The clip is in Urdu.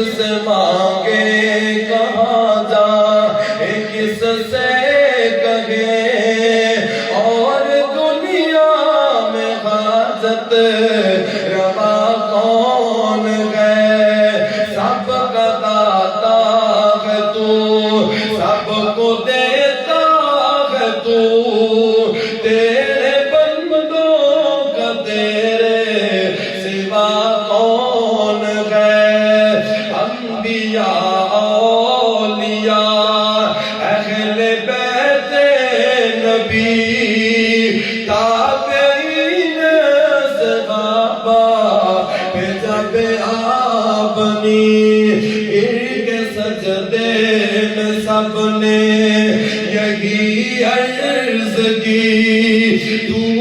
سے مانگے کہاں جائے کس سے کہے اور دنیا میں حاجت روا کون ہے سب کا داتا ہے تو سب کو دیتا ہے تو تیرے بندوں کا تیرے سوا کون ہے انبیاء اولیاء اہل بیت نبی تابعین صحابہ پہ جب آبنی گر کے سجدے میں سب نے یہی عرض کی تو